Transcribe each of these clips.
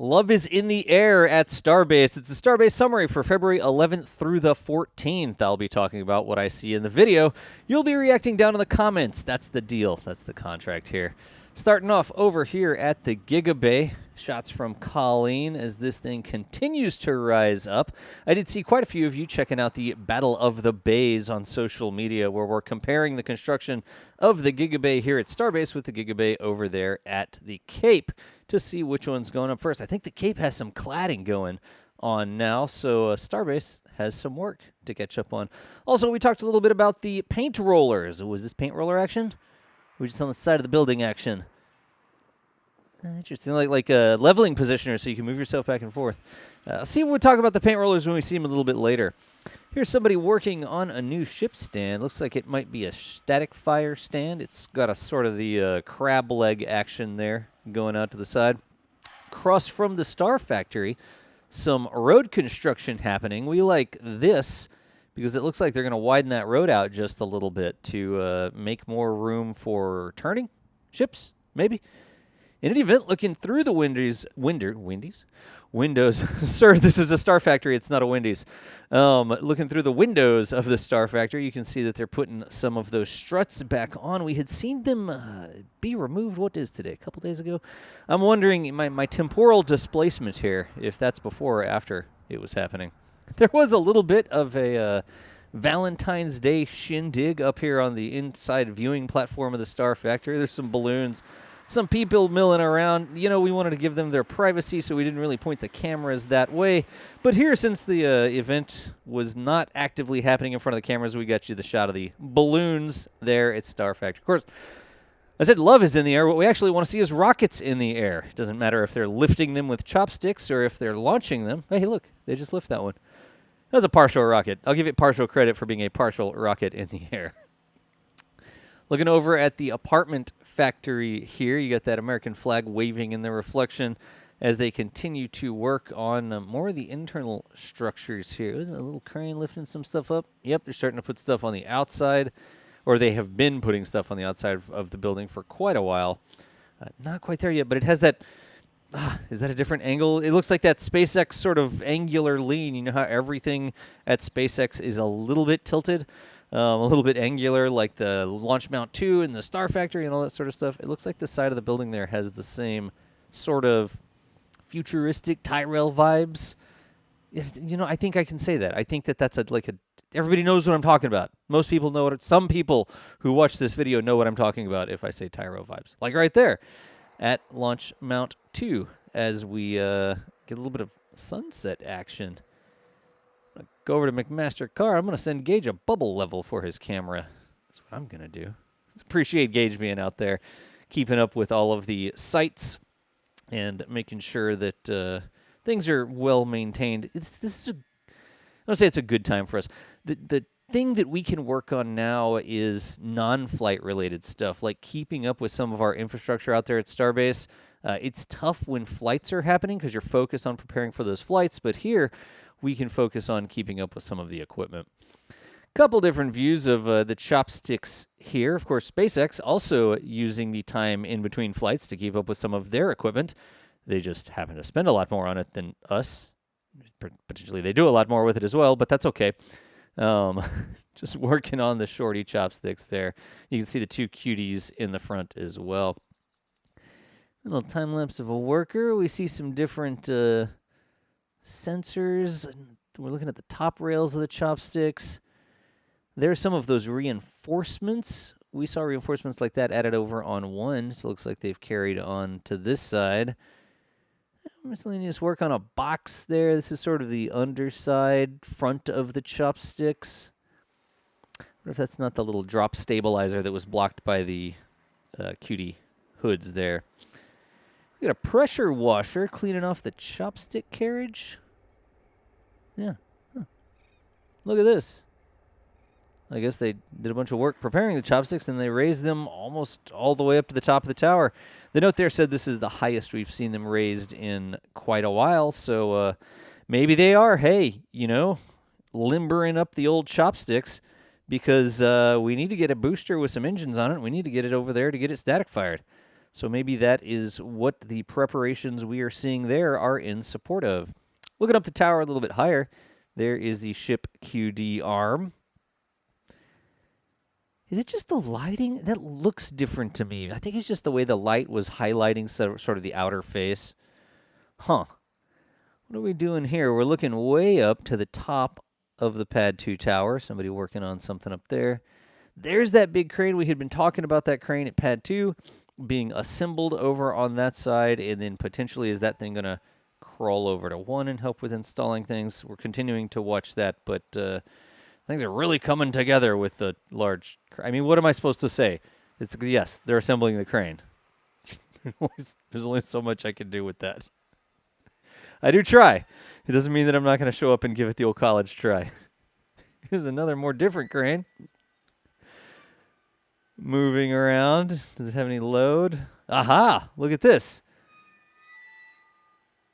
Love is in the air at Starbase. It's a Starbase summary for February 11th through the 14th. I'll be talking about what I see in the video. You'll be reacting down in the comments. That's the deal. That's the contract here. Starting off over here at the Gigabay. Shots from Colleen as this thing continues to rise up. I did see quite a few of you checking out the Battle of the Bays on social media, where we're comparing the construction of the Gigabay here at Starbase with the Gigabay over there at the Cape to see which one's going up first. I think the Cape has some cladding going on now, so Starbase has some work to catch up on. Also, we talked a little bit about the paint rollers. Was this paint roller action? We're just on the side of the building action. Interesting, like a leveling positioner, so you can move yourself back and forth. See, we'll talk about the paint rollers when we see them a little bit later. Here's somebody working on a new ship stand. Looks like it might be a static fire stand. It's got a sort of the crab leg action there going out to the side. Across from the Star Factory, some road construction happening. We like this because it looks like they're going to widen that road out just a little bit to make more room for turning ships, maybe. In any event, looking through the windows, sir, this is a Star Factory, it's not a Wendy's. Looking through the windows of the Star Factory, you can see that they're putting some of those struts back on. We had seen them be removed, what is today, a couple days ago? I'm wondering, my temporal displacement here, if that's before or after it was happening. There was a little bit of a Valentine's Day shindig up here on the inside viewing platform of the Star Factory. There's some balloons. Some people milling around. You know, we wanted to give them their privacy, so we didn't really point the cameras that way. But here, since the event was not actively happening in front of the cameras, we got you the shot of the balloons there at Star Factory. Of course, I said love is in the air. What we actually want to see is rockets in the air. It doesn't matter if they're lifting them with chopsticks or if they're launching them. Hey, look, they just lift that one. That was a partial rocket. I'll give it partial credit for being a partial rocket in the air. Looking over at the apartment factory here, you got that American flag waving in the reflection as they continue to work on more of the internal structures here. Isn't a little crane lifting some stuff up? Yep, they're starting to put stuff on the outside, or they have been putting stuff on the outside of the building for quite a while. Not quite there yet, but it has that... is that a different angle? It looks like that SpaceX sort of angular lean. You know how everything at SpaceX is a little bit tilted? A little bit angular, like the Launch Mount 2 and the Star Factory and all that sort of stuff. It looks like the side of the building there has the same sort of futuristic tie rail vibes. You know, I think I can say that. I think that that's everybody knows what I'm talking about. Most people know some people who watch this video know what I'm talking about if I say tie rail vibes. Like right there at Launch Mount 2 as we get a little bit of sunset action. Go over to McMaster Car. I'm going to send Gage a bubble level for his camera. That's what I'm going to do. Appreciate Gage being out there, keeping up with all of the sites and making sure that things are well maintained. I don't say it's a good time for us. The thing that we can work on now is non-flight related stuff, like keeping up with some of our infrastructure out there at Starbase. It's tough when flights are happening because you're focused on preparing for those flights, but here we can focus on keeping up with some of the equipment. Couple different views of the chopsticks here. Of course, SpaceX also using the time in between flights to keep up with some of their equipment. They just happen to spend a lot more on it than us. Potentially they do a lot more with it as well, but that's okay. Just working on the shorty chopsticks there. You can see the two cuties in the front as well. A little time lapse of a worker. We see some different sensors. We're looking at the top rails of the chopsticks. There's some of those reinforcements. We saw reinforcements like that added over on one, so it looks like they've carried on to this side. Miscellaneous work on a box there. This is sort of the underside front of the chopsticks. I wonder if that's not the little drop stabilizer that was blocked by the cutie hoods there. We got a pressure washer cleaning off the chopstick carriage. Yeah. Huh. Look at this. I guess they did a bunch of work preparing the chopsticks, and they raised them almost all the way up to the top of the tower. The note there said this is the highest we've seen them raised in quite a while, so maybe they are, hey, you know, limbering up the old chopsticks because we need to get a booster with some engines on it. We need to get it over there to get it static fired. So maybe that is what the preparations we are seeing there are in support of. Looking up the tower a little bit higher, there is the ship QD arm. Is it just the lighting? That looks different to me. I think it's just the way the light was highlighting sort of the outer face. Huh. What are we doing here? We're looking way up to the top of the Pad 2 tower. Somebody working on something up there. There's that big crane. We had been talking about that crane at Pad 2 being assembled over on that side, and then potentially is that thing going to crawl over to 1 and help with installing things? We're continuing to watch that, but things are really coming together with the large... I mean, what am I supposed to say? It's yes, they're assembling the crane. There's only so much I can do with that. I do try. It doesn't mean that I'm not going to show up and give it the old college try. Here's another more different crane. Moving around. Does it have any load? Aha! Look at this.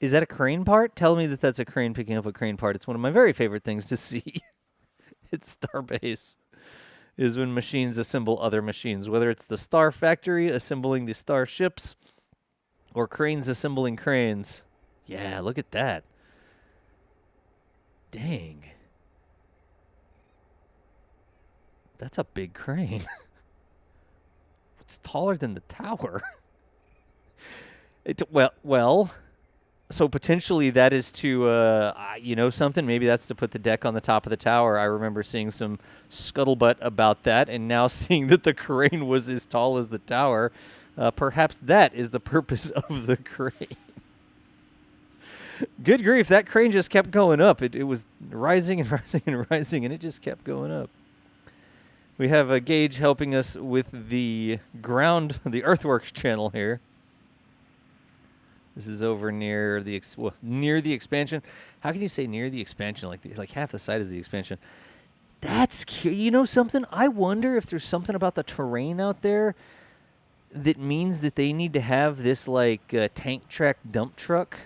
Is that a crane part? Tell me that that's a crane picking up a crane part. It's one of my very favorite things to see. It's Starbase. Is when machines assemble other machines. Whether it's the Star Factory assembling the starships or cranes assembling cranes. Yeah, look at that. Dang. That's a big crane. It's taller than the tower. Well, so potentially that is to, you know something, maybe that's to put the deck on the top of the tower. I remember seeing some scuttlebutt about that, and now seeing that the crane was as tall as the tower, perhaps that is the purpose of the crane. Good grief, that crane just kept going up. It was rising and rising and rising, and it just kept going up. We have a Gage helping us with the ground, the earthworks channel here. This is over near the near the expansion. How can you say near the expansion? Like half the side is the expansion. That's cute. You know something? I wonder if there's something about the terrain out there that means that they need to have this like tank track dump truck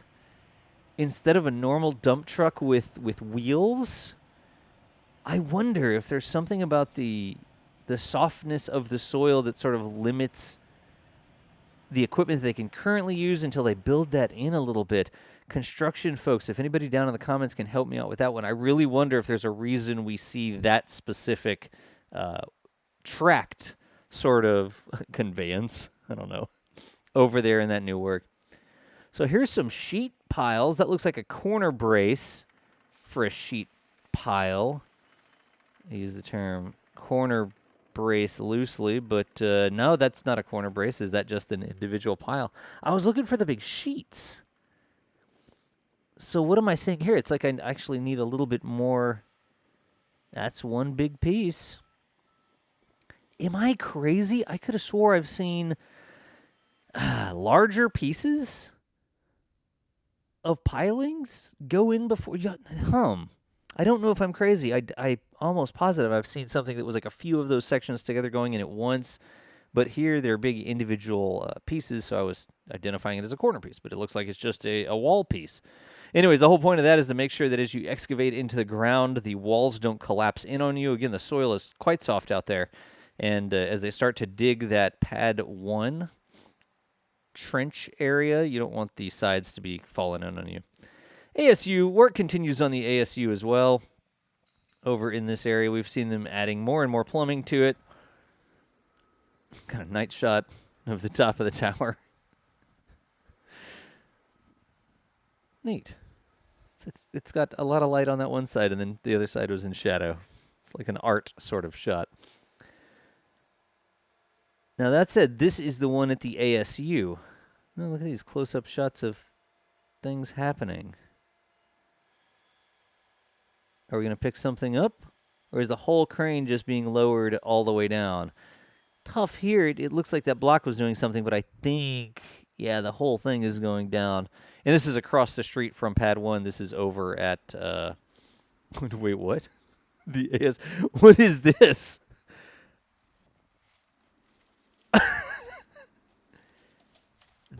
instead of a normal dump truck with wheels. I wonder if there's something about the softness of the soil that sort of limits the equipment that they can currently use until they build that in a little bit. Construction folks, if anybody down in the comments can help me out with that one, I really wonder if there's a reason we see that specific tracked sort of conveyance, I don't know, over there in that new work. So here's some sheet piles. That looks like a corner brace for a sheet pile. I use the term corner brace loosely, but no, that's not a corner brace. Is that just an individual pile? I was looking for the big sheets. So what am I saying here? It's like I actually need a little bit more. That's one big piece. Am I crazy? I could have swore I've seen larger pieces of pilings go in before. I don't know if I'm crazy. I almost positive I've seen something that was like a few of those sections together going in at once. But here they're big individual pieces, so I was identifying it as a corner piece. But it looks like it's just a wall piece. Anyways, the whole point of that is to make sure that as you excavate into the ground, the walls don't collapse in on you. Again, the soil is quite soft out there. And as they start to dig that Pad 1 trench area, you don't want the sides to be falling in on you. ASU, work continues on the ASU as well. Over in this area, we've seen them adding more and more plumbing to it. Kind of night shot of the top of the tower. Neat. It's got a lot of light on that one side, and then the other side was in shadow. It's like an art sort of shot. Now, that said, this is the one at the ASU. Oh, look at these close-up shots of things happening. Are we going to pick something up? Or is the whole crane just being lowered all the way down? Tough here. It looks like that block was doing something, but I think, yeah, the whole thing is going down. And this is across the street from Pad 1. This is over at, wait, what? The AS. What is this?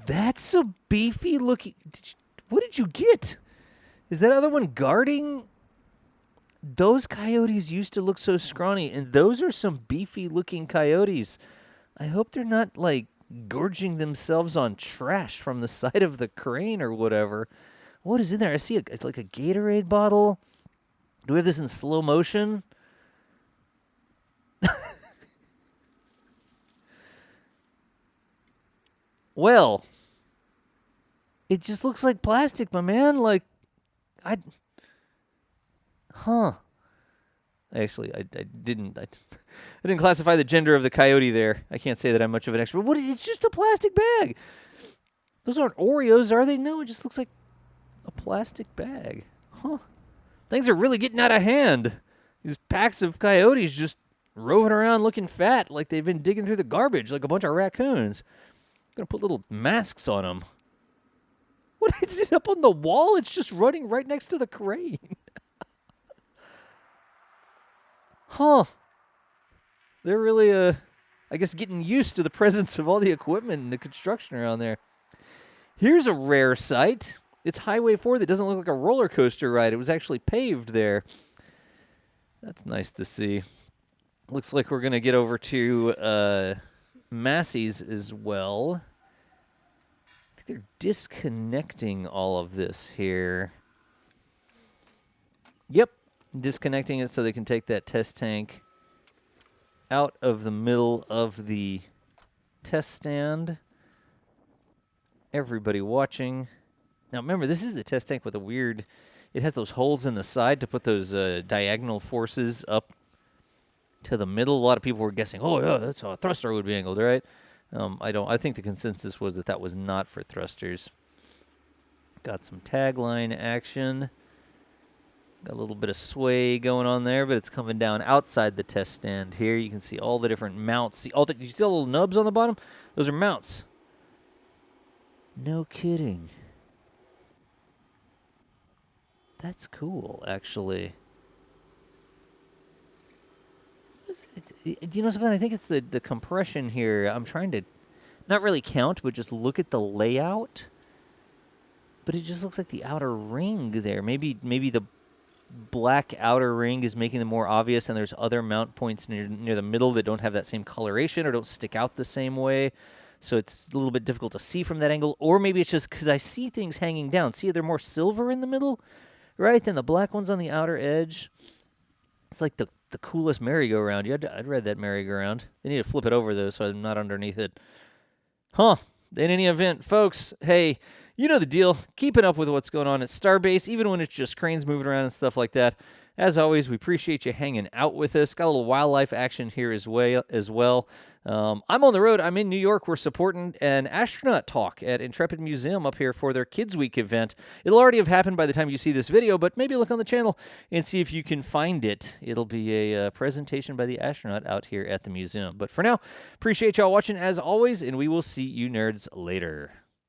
That's a beefy looking. What did you get? Is that other one guarding? Those coyotes used to look so scrawny, and those are some beefy looking coyotes. I hope they're not like gorging themselves on trash from the side of the crane or whatever. What is in there? I see it's like a Gatorade bottle. Do we have this in slow motion? Well, it just looks like plastic, my man. Like, Actually, I didn't classify the gender of the coyote there. I can't say that I'm much of an expert. What? It's just a plastic bag. Those aren't Oreos, are they? No, it just looks like a plastic bag. Huh. Things are really getting out of hand. These packs of coyotes just roving around looking fat like they've been digging through the garbage like a bunch of raccoons. I'm going to put little masks on them. What is it up on the wall? It's just running right next to the crane. Huh. They're really, I guess, getting used to the presence of all the equipment and the construction around there. Here's a rare sight. It's Highway 4 that doesn't look like a roller coaster ride. It was actually paved there. That's nice to see. Looks like we're going to get over to Massey's as well. I think they're disconnecting all of this here. Yep, disconnecting it so they can take that test tank out of the middle of the test stand. Everybody watching. Now remember, this is the test tank with a weird, it has those holes in the side to put those diagonal forces up to the middle. A lot of people were guessing, oh yeah, that's how a thruster would be angled, right? I think the consensus was that was not for thrusters. Got some tagline action. Got a little bit of sway going on there, but it's coming down outside the test stand here. You can see all the different mounts. You see all the little nubs on the bottom? Those are mounts. No kidding. That's cool, actually. Do you know something? I think it's the compression here. I'm trying to not really count, but just look at the layout. But it just looks like the outer ring there. Maybe the black outer ring is making them more obvious, and there's other mount points near the middle that don't have that same coloration or don't stick out the same way. So it's a little bit difficult to see from that angle. Or maybe it's just because I see things hanging down. See, they're more silver in the middle, right? Then the black one's on the outer edge. It's like the coolest merry-go-round. I'd ride that merry-go-round. They need to flip it over, though, so I'm not underneath it. Huh. In any event, folks, hey, you know the deal. Keeping up with what's going on at Starbase, even when it's just cranes moving around and stuff like that. As always, we appreciate you hanging out with us. Got a little wildlife action here as well. I'm on the road. I'm in New York. We're supporting an astronaut talk at Intrepid Museum up here for their Kids Week event. It'll already have happened by the time you see this video, but maybe look on the channel and see if you can find it. It'll be a presentation by the astronaut out here at the museum. But for now, appreciate y'all watching as always, and we will see you nerds later.